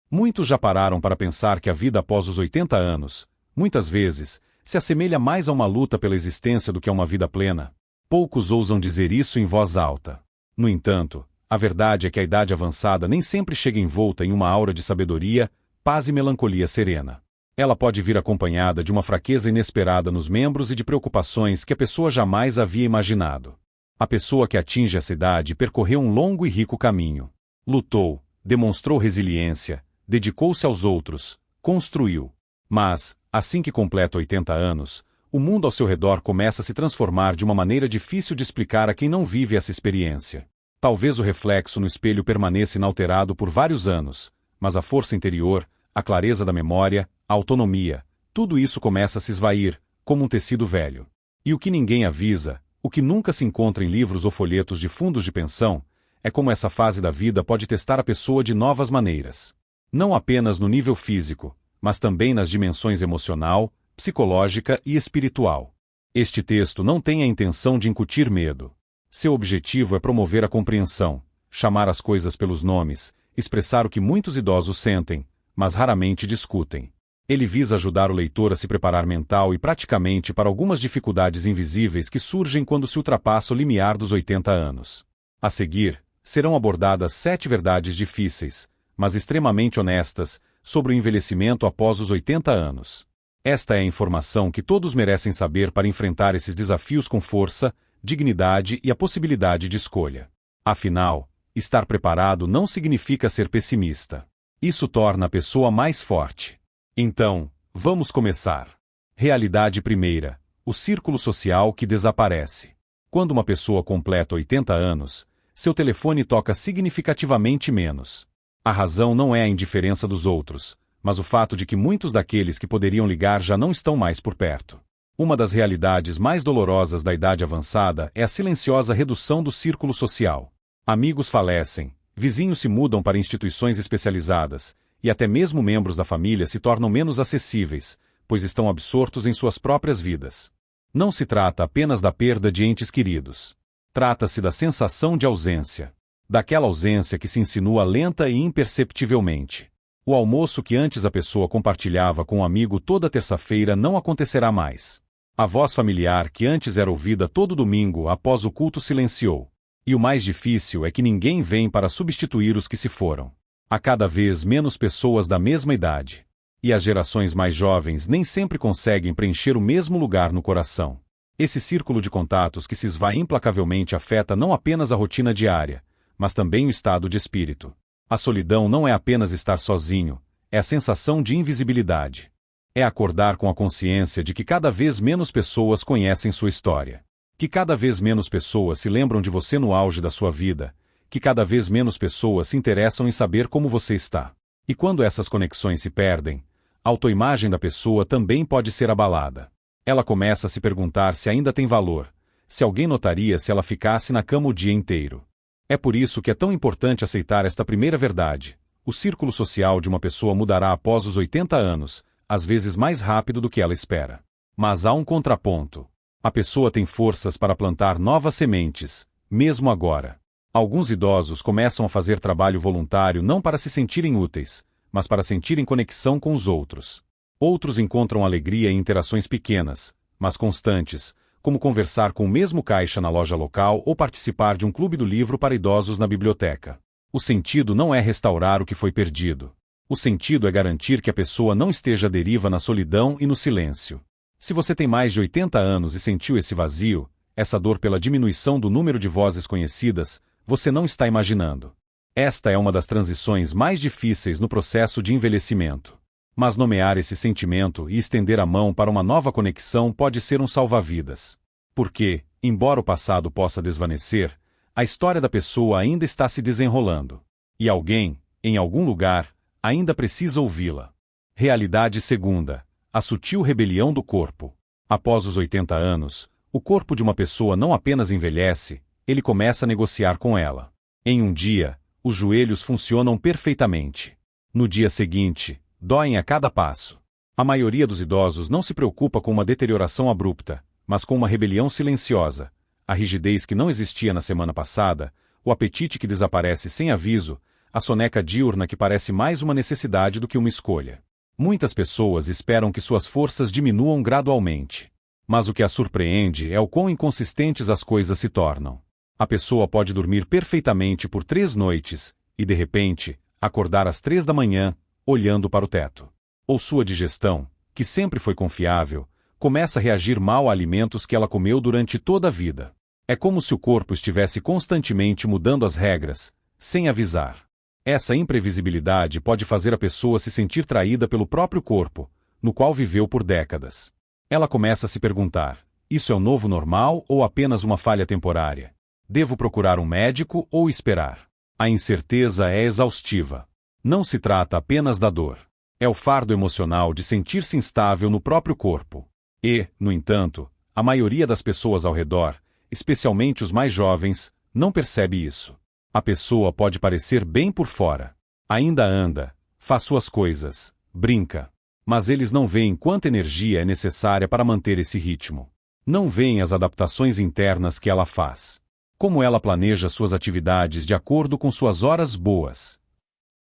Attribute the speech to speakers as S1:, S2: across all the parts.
S1: Muitos já pararam para pensar que a vida após os 80 anos, muitas vezes, se assemelha mais a uma luta pela existência do que a uma vida plena. Poucos ousam dizer isso em voz alta. No entanto, a verdade é que a idade avançada nem sempre chega envolta em uma aura de sabedoria, paz e melancolia serena. Ela pode vir acompanhada de uma fraqueza inesperada nos membros e de preocupações que a pessoa jamais havia imaginado. A pessoa que atinge essa idade percorreu um longo e rico caminho. Lutou, demonstrou resiliência, dedicou-se aos outros, construiu. Mas, assim que completa 80 anos, o mundo ao seu redor começa a se transformar de uma maneira difícil de explicar a quem não vive essa experiência. Talvez o reflexo no espelho permaneça inalterado por vários anos, mas a força interior, a clareza da memória, a autonomia, tudo isso começa a se esvair, como um tecido velho. E o que ninguém avisa, o que nunca se encontra em livros ou folhetos de fundos de pensão, é como essa fase da vida pode testar a pessoa de novas maneiras. Não apenas no nível físico, mas também nas dimensões emocional, psicológica e espiritual. Este texto não tem a intenção de incutir medo. Seu objetivo é promover a compreensão, chamar as coisas pelos nomes, expressar o que muitos idosos sentem, mas raramente discutem. Ele visa ajudar o leitor a se preparar mental e praticamente para algumas dificuldades invisíveis que surgem quando se ultrapassa o limiar dos 80 anos. A seguir, serão abordadas 7 verdades difíceis, mas extremamente honestas, sobre o envelhecimento após os 80 anos. Esta é a informação que todos merecem saber para enfrentar esses desafios com força, dignidade e a possibilidade de escolha. Afinal, estar preparado não significa ser pessimista. Isso torna a pessoa mais forte. Então, vamos começar. Realidade primeira: o círculo social que desaparece. Quando uma pessoa completa 80 anos, seu telefone toca significativamente menos. A razão não é a indiferença dos outros, mas o fato de que muitos daqueles que poderiam ligar já não estão mais por perto. Uma das realidades mais dolorosas da idade avançada é a silenciosa redução do círculo social. Amigos falecem, vizinhos se mudam para instituições especializadas, e até mesmo membros da família se tornam menos acessíveis, pois estão absortos em suas próprias vidas. Não se trata apenas da perda de entes queridos. Trata-se da sensação de ausência. Daquela ausência que se insinua lenta e imperceptivelmente. O almoço que antes a pessoa compartilhava com um amigo toda terça-feira não acontecerá mais. A voz familiar que antes era ouvida todo domingo após o culto silenciou. E o mais difícil é que ninguém vem para substituir os que se foram. Há cada vez menos pessoas da mesma idade. E as gerações mais jovens nem sempre conseguem preencher o mesmo lugar no coração. Esse círculo de contatos que se esvai implacavelmente afeta não apenas a rotina diária, mas também o estado de espírito. A solidão não é apenas estar sozinho, é a sensação de invisibilidade. É acordar com a consciência de que cada vez menos pessoas conhecem sua história. Que cada vez menos pessoas se lembram de você no auge da sua vida, que cada vez menos pessoas se interessam em saber como você está. E quando essas conexões se perdem, a autoimagem da pessoa também pode ser abalada. Ela começa a se perguntar se ainda tem valor, se alguém notaria se ela ficasse na cama o dia inteiro. É por isso que é tão importante aceitar esta primeira verdade. O círculo social de uma pessoa mudará após os 80 anos, às vezes mais rápido do que ela espera. Mas há um contraponto. A pessoa tem forças para plantar novas sementes, mesmo agora. Alguns idosos começam a fazer trabalho voluntário não para se sentirem úteis, mas para sentirem conexão com os outros. Outros encontram alegria em interações pequenas, mas constantes, como conversar com o mesmo caixa na loja local ou participar de um clube do livro para idosos na biblioteca. O sentido não é restaurar o que foi perdido. O sentido é garantir que a pessoa não esteja à deriva na solidão e no silêncio. Se você tem mais de 80 anos e sentiu esse vazio, essa dor pela diminuição do número de vozes conhecidas, você não está imaginando. Esta é uma das transições mais difíceis no processo de envelhecimento. Mas nomear esse sentimento e estender a mão para uma nova conexão pode ser um salva-vidas. Porque, embora o passado possa desvanecer, a história da pessoa ainda está se desenrolando. E alguém, em algum lugar, ainda precisa ouvi-la. Realidade segunda: a sutil rebelião do corpo. Após os 80 anos, o corpo de uma pessoa não apenas envelhece, ele começa a negociar com ela. Em um dia, os joelhos funcionam perfeitamente. No dia seguinte, doem a cada passo. A maioria dos idosos não se preocupa com uma deterioração abrupta, mas com uma rebelião silenciosa. A rigidez que não existia na semana passada, o apetite que desaparece sem aviso, A soneca diurna que parece mais uma necessidade do que uma escolha. Muitas pessoas esperam que suas forças diminuam gradualmente. Mas o que a surpreende é o quão inconsistentes as coisas se tornam. A pessoa pode dormir perfeitamente por 3 noites, e de repente, acordar às 3 da manhã, olhando para o teto. Ou sua digestão, que sempre foi confiável, começa a reagir mal a alimentos que ela comeu durante toda a vida. É como se o corpo estivesse constantemente mudando as regras, sem avisar. Essa imprevisibilidade pode fazer a pessoa se sentir traída pelo próprio corpo, no qual viveu por décadas. Ela começa a se perguntar: isso é o novo normal ou apenas uma falha temporária? Devo procurar um médico ou esperar? A incerteza é exaustiva. Não se trata apenas da dor. É o fardo emocional de sentir-se instável no próprio corpo. E, no entanto, a maioria das pessoas ao redor, especialmente os mais jovens, não percebe isso. A pessoa pode parecer bem por fora. Ainda anda, faz suas coisas, brinca. Mas eles não veem quanta energia é necessária para manter esse ritmo. Não veem as adaptações internas que ela faz. Como ela planeja suas atividades de acordo com suas horas boas.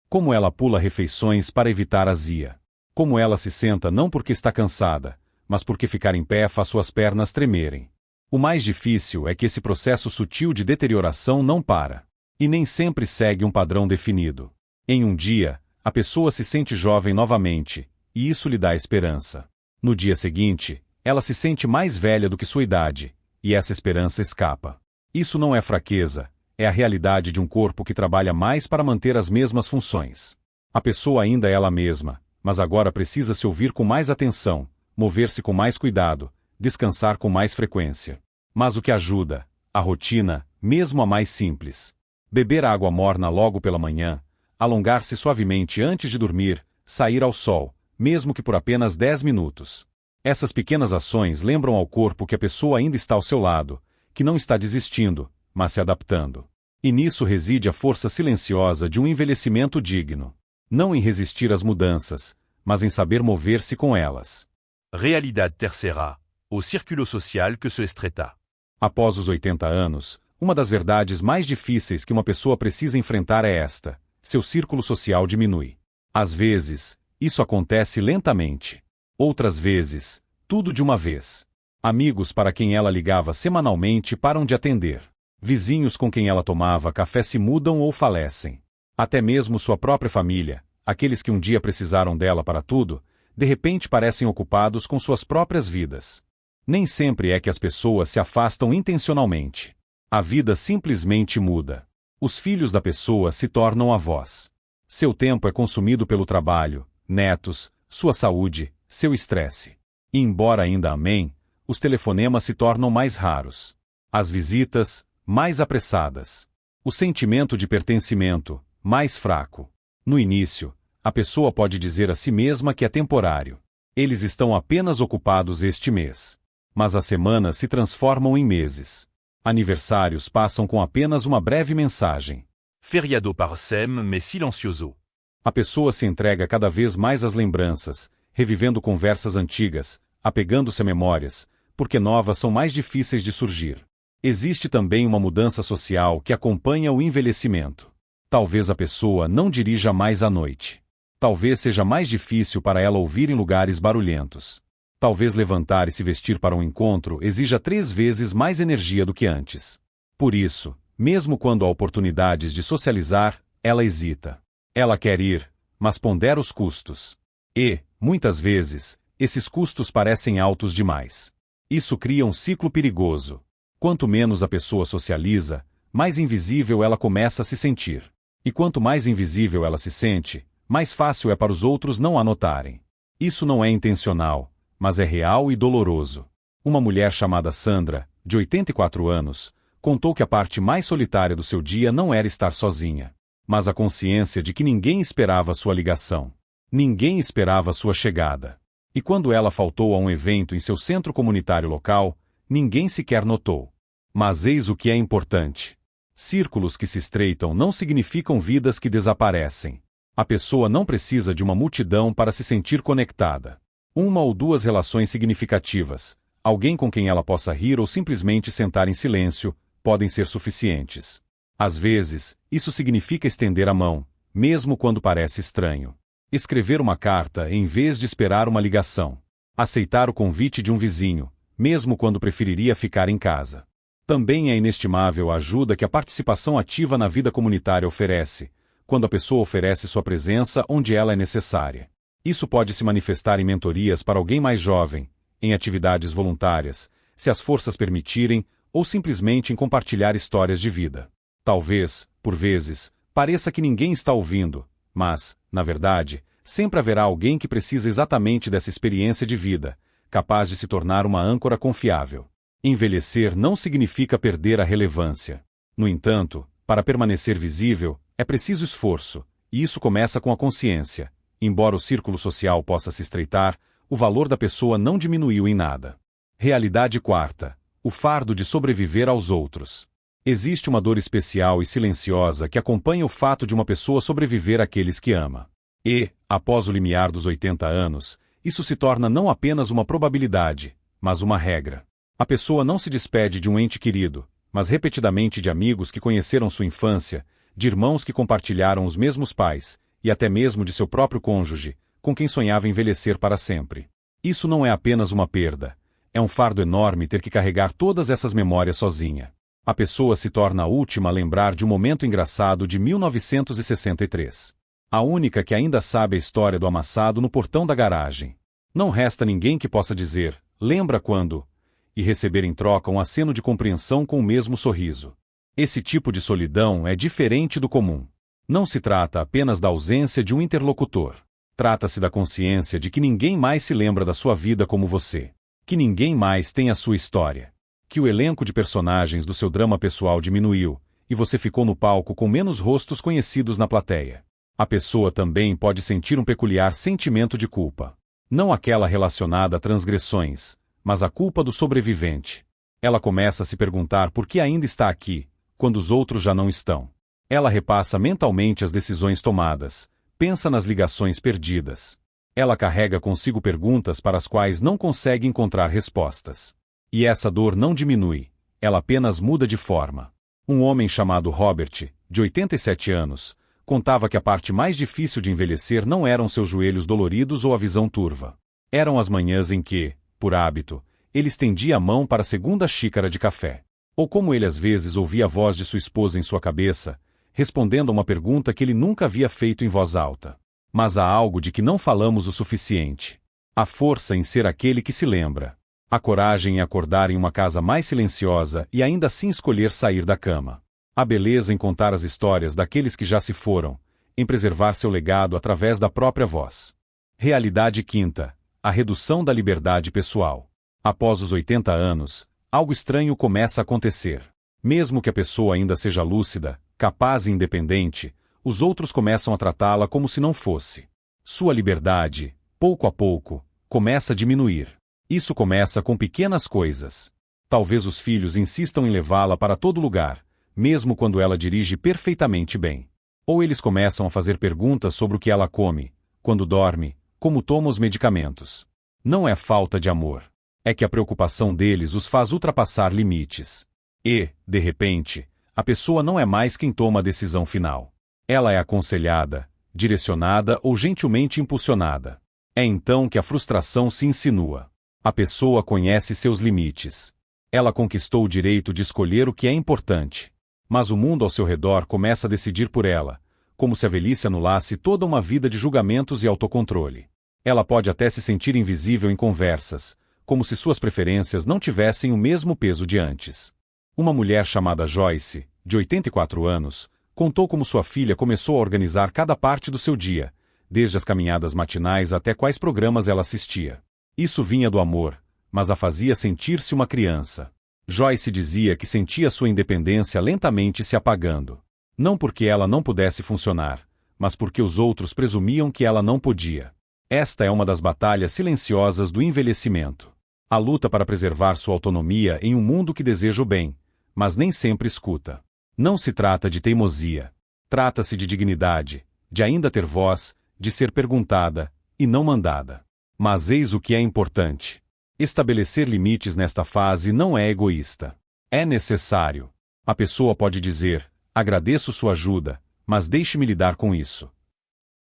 S1: Como ela pula refeições para evitar azia. Como ela se senta não porque está cansada, mas porque ficar em pé faz suas pernas tremerem. O mais difícil é que esse processo sutil de deterioração não para. E nem sempre segue um padrão definido. Em um dia, a pessoa se sente jovem novamente, e isso lhe dá esperança. No dia seguinte, ela se sente mais velha do que sua idade, e essa esperança escapa. Isso não é fraqueza, é a realidade de um corpo que trabalha mais para manter as mesmas funções. A pessoa ainda é ela mesma, mas agora precisa se ouvir com mais atenção, mover-se com mais cuidado, descansar com mais frequência. Mas o que ajuda? A rotina, mesmo a mais simples. Beber água morna logo pela manhã, alongar-se suavemente antes de dormir, sair ao sol, mesmo que por apenas 10 minutos. Essas pequenas ações lembram ao corpo que a pessoa ainda está ao seu lado, que não está desistindo, mas se adaptando. E nisso reside a força silenciosa de um envelhecimento digno. Não em resistir às mudanças, mas em saber mover-se com elas.
S2: Realidade tercera, au círculo social que se estreita.
S1: Após os 80 anos, uma das verdades mais difíceis que uma pessoa precisa enfrentar é esta: seu círculo social diminui. Às vezes, isso acontece lentamente. Outras vezes, tudo de uma vez. Amigos para quem ela ligava semanalmente param de atender. Vizinhos com quem ela tomava café se mudam ou falecem. Até mesmo sua própria família, aqueles que um dia precisaram dela para tudo, de repente parecem ocupados com suas próprias vidas. Nem sempre é que as pessoas se afastam intencionalmente. A vida simplesmente muda. Os filhos da pessoa se tornam avós. Seu tempo é consumido pelo trabalho, netos, sua saúde, seu estresse. E embora ainda amém, os telefonemas se tornam mais raros. As visitas, mais apressadas. O sentimento de pertencimento, mais fraco. No início, a pessoa pode dizer a si mesma que é temporário. Eles estão apenas ocupados este mês. Mas as semanas se transformam em meses. Aniversários passam com apenas uma breve mensagem.
S2: Feriado parsem, mais silencioso.
S1: A pessoa se entrega cada vez mais às lembranças, revivendo conversas antigas, apegando-se a memórias, porque novas são mais difíceis de surgir. Existe também uma mudança social que acompanha o envelhecimento. Talvez a pessoa não dirija mais à noite. Talvez seja mais difícil para ela ouvir em lugares barulhentos. Talvez levantar e se vestir para um encontro exija 3 vezes mais energia do que antes. Por isso, mesmo quando há oportunidades de socializar, ela hesita. Ela quer ir, mas pondera os custos. E, muitas vezes, esses custos parecem altos demais. Isso cria um ciclo perigoso. Quanto menos a pessoa socializa, mais invisível ela começa a se sentir. E quanto mais invisível ela se sente, mais fácil é para os outros não a notarem. Isso não é intencional, mas é real e doloroso. Uma mulher chamada Sandra, de 84 anos, contou que a parte mais solitária do seu dia não era estar sozinha, mas a consciência de que ninguém esperava sua ligação. Ninguém esperava sua chegada. E quando ela faltou a um evento em seu centro comunitário local, ninguém sequer notou. Mas eis o que é importante. Círculos que se estreitam não significam vidas que desaparecem. A pessoa não precisa de uma multidão para se sentir conectada. 1 ou 2 relações significativas, alguém com quem ela possa rir ou simplesmente sentar em silêncio, podem ser suficientes. Às vezes, isso significa estender a mão, mesmo quando parece estranho. Escrever uma carta em vez de esperar uma ligação. Aceitar o convite de um vizinho, mesmo quando preferiria ficar em casa. Também é inestimável a ajuda que a participação ativa na vida comunitária oferece, quando a pessoa oferece sua presença onde ela é necessária. Isso pode se manifestar em mentorias para alguém mais jovem, em atividades voluntárias, se as forças permitirem, ou simplesmente em compartilhar histórias de vida. Talvez, por vezes, pareça que ninguém está ouvindo, mas, na verdade, sempre haverá alguém que precisa exatamente dessa experiência de vida, capaz de se tornar uma âncora confiável. Envelhecer não significa perder a relevância. No entanto, para permanecer visível, é preciso esforço, e isso começa com a consciência. Embora o círculo social possa se estreitar, o valor da pessoa não diminuiu em nada. Realidade quarta: o fardo de sobreviver aos outros. Existe uma dor especial e silenciosa que acompanha o fato de uma pessoa sobreviver àqueles que ama. E, após o limiar dos 80 anos, isso se torna não apenas uma probabilidade, mas uma regra. A pessoa não se despede de um ente querido, mas repetidamente de amigos que conheceram sua infância, de irmãos que compartilharam os mesmos pais, e até mesmo de seu próprio cônjuge, com quem sonhava envelhecer para sempre. Isso não é apenas uma perda. É um fardo enorme ter que carregar todas essas memórias sozinha. A pessoa se torna a última a lembrar de um momento engraçado de 1963. A única que ainda sabe a história do amassado no portão da garagem. Não resta ninguém que possa dizer, lembra quando? E receber em troca um aceno de compreensão com o mesmo sorriso. Esse tipo de solidão é diferente do comum. Não se trata apenas da ausência de um interlocutor. Trata-se da consciência de que ninguém mais se lembra da sua vida como você. Que ninguém mais tem a sua história. Que o elenco de personagens do seu drama pessoal diminuiu, e você ficou no palco com menos rostos conhecidos na plateia. A pessoa também pode sentir um peculiar sentimento de culpa. Não aquela relacionada a transgressões, mas a culpa do sobrevivente. Ela começa a se perguntar por que ainda está aqui, quando os outros já não estão. Ela repassa mentalmente as decisões tomadas, pensa nas ligações perdidas. Ela carrega consigo perguntas para as quais não consegue encontrar respostas. E essa dor não diminui, ela apenas muda de forma. Um homem chamado Robert, de 87 anos, contava que a parte mais difícil de envelhecer não eram seus joelhos doloridos ou a visão turva. Eram as manhãs em que, por hábito, ele estendia a mão para a segunda xícara de café. Ou como ele às vezes ouvia a voz de sua esposa em sua cabeça, respondendo a uma pergunta que ele nunca havia feito em voz alta. Mas há algo de que não falamos o suficiente. A força em ser aquele que se lembra. A coragem em acordar em uma casa mais silenciosa e ainda assim escolher sair da cama. A beleza em contar as histórias daqueles que já se foram, em preservar seu legado através da própria voz. Realidade quinta: a redução da liberdade pessoal. Após os 80 anos, algo estranho começa a acontecer. Mesmo que a pessoa ainda seja lúcida, capaz e independente, os outros começam a tratá-la como se não fosse. Sua liberdade, pouco a pouco, começa a diminuir. Isso começa com pequenas coisas. Talvez os filhos insistam em levá-la para todo lugar, mesmo quando ela dirige perfeitamente bem. Ou eles começam a fazer perguntas sobre o que ela come, quando dorme, como toma os medicamentos. Não é falta de amor. É que a preocupação deles os faz ultrapassar limites. E, de repente, a pessoa não é mais quem toma a decisão final. Ela é aconselhada, direcionada ou gentilmente impulsionada. É então que a frustração se insinua. A pessoa conhece seus limites. Ela conquistou o direito de escolher o que é importante. Mas o mundo ao seu redor começa a decidir por ela, como se a velhice anulasse toda uma vida de julgamentos e autocontrole. Ela pode até se sentir invisível em conversas, como se suas preferências não tivessem o mesmo peso de antes. Uma mulher chamada Joyce, de 84 anos, contou como sua filha começou a organizar cada parte do seu dia, desde as caminhadas matinais até quais programas ela assistia. Isso vinha do amor, mas a fazia sentir-se uma criança. Joyce dizia que sentia sua independência lentamente se apagando. Não porque ela não pudesse funcionar, mas porque os outros presumiam que ela não podia. Esta é uma das batalhas silenciosas do envelhecimento. A luta para preservar sua autonomia em um mundo que deseja o bem, mas nem sempre escuta. Não se trata de teimosia. Trata-se de dignidade, de ainda ter voz, de ser perguntada, e não mandada. Mas eis o que é importante. Estabelecer limites nesta fase não é egoísta. É necessário. A pessoa pode dizer, agradeço sua ajuda, mas deixe-me lidar com isso.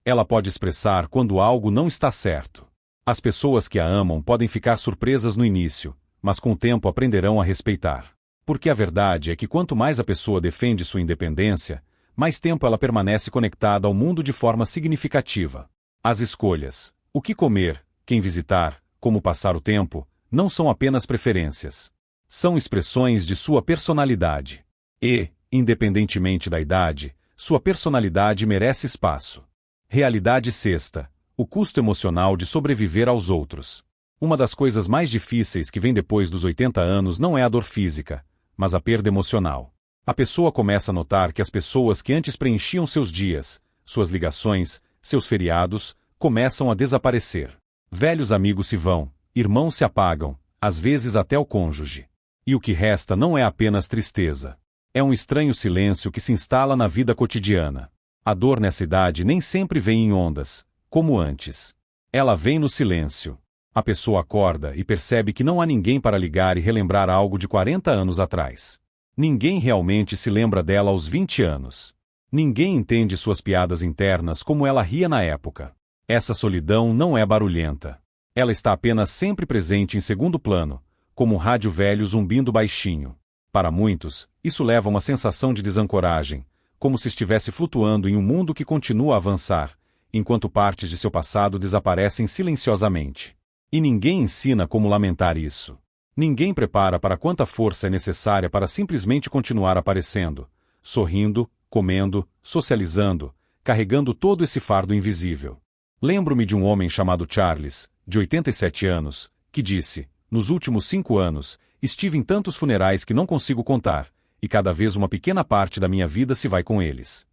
S1: Ela pode expressar quando algo não está certo. As pessoas que a amam podem ficar surpresas no início, mas com o tempo aprenderão a respeitar. Porque a verdade é que quanto mais a pessoa defende sua independência, mais tempo ela permanece conectada ao mundo de forma significativa. As escolhas, o que comer, quem visitar, como passar o tempo, não são apenas preferências. São expressões de sua personalidade. E, independentemente da idade, sua personalidade merece espaço. Realidade sexta: o custo emocional de sobreviver aos outros. Uma das coisas mais difíceis que vem depois dos 80 anos não é a dor física, mas a perda emocional. A pessoa começa a notar que as pessoas que antes preenchiam seus dias, suas ligações, seus feriados, começam a desaparecer. Velhos amigos se vão, irmãos se apagam, às vezes até o cônjuge. E o que resta não é apenas tristeza. É um estranho silêncio que se instala na vida cotidiana. A dor nessa idade nem sempre vem em ondas, como antes. Ela vem no silêncio. A pessoa acorda e percebe que não há ninguém para ligar e relembrar algo de 40 anos atrás. Ninguém realmente se lembra dela aos 20 anos. Ninguém entende suas piadas internas como ela ria na época. Essa solidão não é barulhenta. Ela está apenas sempre presente em segundo plano, como um rádio velho zumbindo baixinho. Para muitos, isso leva a uma sensação de desancoragem, como se estivesse flutuando em um mundo que continua a avançar, enquanto partes de seu passado desaparecem silenciosamente. E ninguém ensina como lamentar isso. Ninguém prepara para quanta força é necessária para simplesmente continuar aparecendo, sorrindo, comendo, socializando, carregando todo esse fardo invisível. Lembro-me de um homem chamado Charles, de 87 anos, que disse: nos últimos 5 anos, estive em tantos funerais que não consigo contar, e cada vez uma pequena parte da minha vida se vai com eles.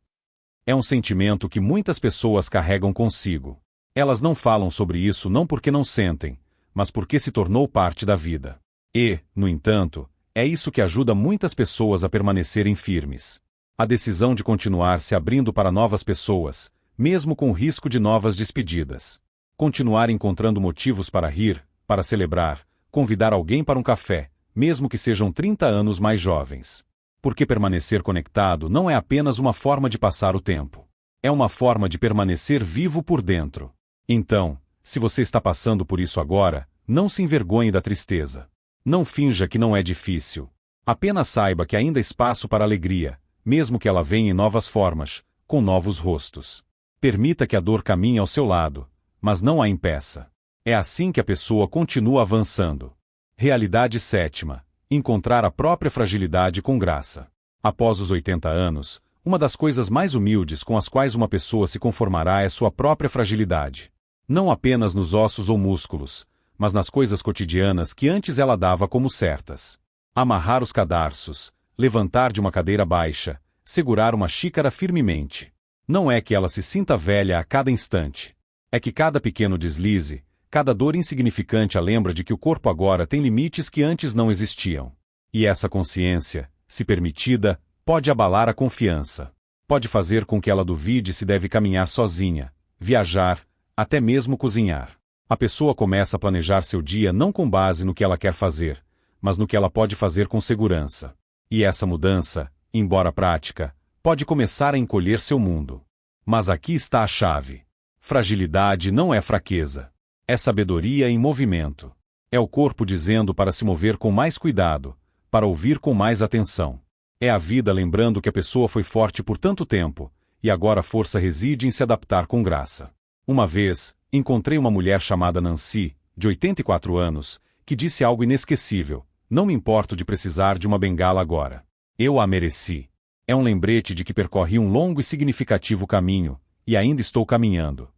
S1: É um sentimento que muitas pessoas carregam consigo. Elas não falam sobre isso não porque não sentem, mas porque se tornou parte da vida. E, no entanto, é isso que ajuda muitas pessoas a permanecerem firmes. A decisão de continuar se abrindo para novas pessoas, mesmo com o risco de novas despedidas. Continuar encontrando motivos para rir, para celebrar, convidar alguém para um café, mesmo que sejam 30 anos mais jovens. Porque permanecer conectado não é apenas uma forma de passar o tempo. É uma forma de permanecer vivo por dentro. Então, se você está passando por isso agora, não se envergonhe da tristeza. Não finja que não é difícil. Apenas saiba que ainda há espaço para alegria, mesmo que ela venha em novas formas, com novos rostos. Permita que a dor caminhe ao seu lado, mas não a impeça. É assim que a pessoa continua avançando. Realidade sétima: encontrar a própria fragilidade com graça. Após os 80 anos, uma das coisas mais humildes com as quais uma pessoa se conformará é sua própria fragilidade. Não apenas nos ossos ou músculos, mas nas coisas cotidianas que antes ela dava como certas. Amarrar os cadarços, levantar de uma cadeira baixa, segurar uma xícara firmemente. Não é que ela se sinta velha a cada instante. É que cada pequeno deslize, cada dor insignificante a lembra de que o corpo agora tem limites que antes não existiam. E essa consciência, se permitida, pode abalar a confiança. Pode fazer com que ela duvide se deve caminhar sozinha, viajar, até mesmo cozinhar. A pessoa começa a planejar seu dia não com base no que ela quer fazer, mas no que ela pode fazer com segurança. E essa mudança, embora prática, pode começar a encolher seu mundo. Mas aqui está a chave. Fragilidade não é fraqueza. É sabedoria em movimento. É o corpo dizendo para se mover com mais cuidado, para ouvir com mais atenção. É a vida lembrando que a pessoa foi forte por tanto tempo, e agora a força reside em se adaptar com graça. Uma vez, encontrei uma mulher chamada Nancy, de 84 anos, que disse algo inesquecível: não me importo de precisar de uma bengala agora. Eu a mereci. É um lembrete de que percorri um longo e significativo caminho, e ainda estou caminhando.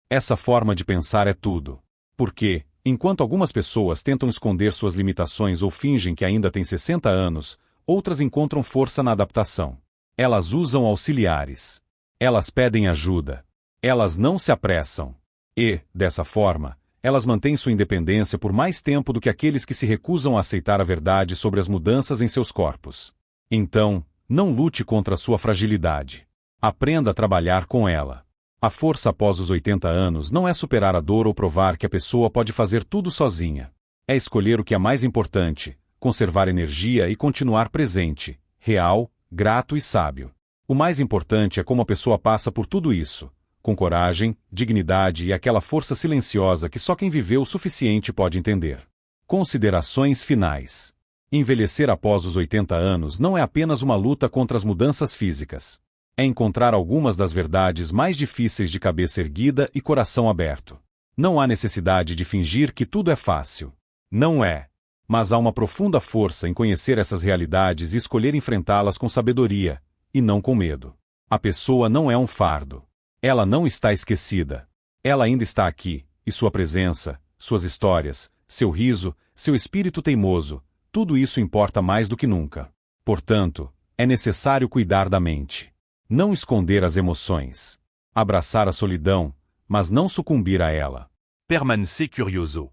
S1: Essa forma de pensar é tudo. Porque, enquanto algumas pessoas tentam esconder suas limitações ou fingem que ainda têm 60 anos, outras encontram força na adaptação. Elas usam auxiliares. Elas pedem ajuda. Elas não se apressam. E, dessa forma, elas mantêm sua independência por mais tempo do que aqueles que se recusam a aceitar a verdade sobre as mudanças em seus corpos. Então, não lute contra a sua fragilidade. Aprenda a trabalhar com ela. A força após os 80 anos não é superar a dor ou provar que a pessoa pode fazer tudo sozinha. É escolher o que é mais importante, conservar energia e continuar presente, real, grato e sábio. O mais importante é como a pessoa passa por tudo isso, com coragem, dignidade e aquela força silenciosa que só quem viveu o suficiente pode entender. Considerações finais. Envelhecer após os 80 anos não é apenas uma luta contra as mudanças físicas. É encontrar algumas das verdades mais difíceis de cabeça erguida e coração aberto. Não há necessidade de fingir que tudo é fácil. Não é. Mas há uma profunda força em conhecer essas realidades e escolher enfrentá-las com sabedoria, e não com medo. A pessoa não é um fardo. Ela não está esquecida. Ela ainda está aqui, e sua presença, suas histórias, seu riso, seu espírito teimoso, tudo isso importa mais do que nunca. Portanto, é necessário cuidar da mente. Não esconder as emoções. Abraçar a solidão, mas não sucumbir a ela.
S2: Permanecez curioso.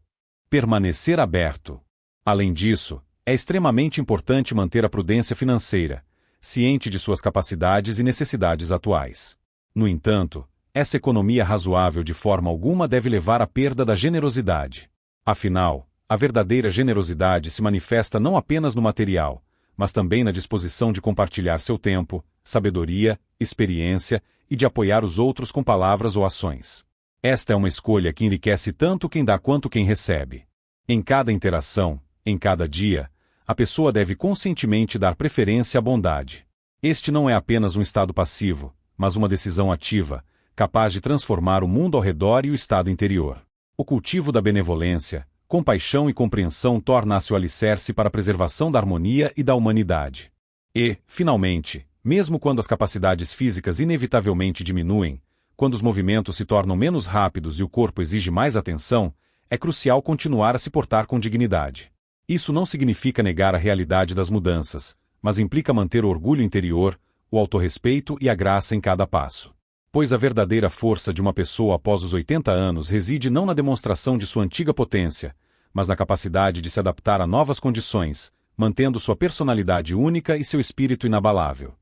S1: Permanecer aberto. Além disso, é extremamente importante manter a prudência financeira, ciente de suas capacidades e necessidades atuais. No entanto, essa economia razoável de forma alguma deve levar à perda da generosidade. Afinal, a verdadeira generosidade se manifesta não apenas no material, mas também na disposição de compartilhar seu tempo, sabedoria, experiência e de apoiar os outros com palavras ou ações. Esta é uma escolha que enriquece tanto quem dá quanto quem recebe. Em cada interação, em cada dia, a pessoa deve conscientemente dar preferência à bondade. Este não é apenas um estado passivo, mas uma decisão ativa, capaz de transformar o mundo ao redor e o estado interior. O cultivo da benevolência, compaixão e compreensão torna-se o alicerce para a preservação da harmonia e da humanidade. E, finalmente, mesmo quando as capacidades físicas inevitavelmente diminuem, quando os movimentos se tornam menos rápidos e o corpo exige mais atenção, é crucial continuar a se portar com dignidade. Isso não significa negar a realidade das mudanças, mas implica manter o orgulho interior, o autorrespeito e a graça em cada passo. Pois a verdadeira força de uma pessoa após os 80 anos reside não na demonstração de sua antiga potência, mas na capacidade de se adaptar a novas condições, mantendo sua personalidade única e seu espírito inabalável.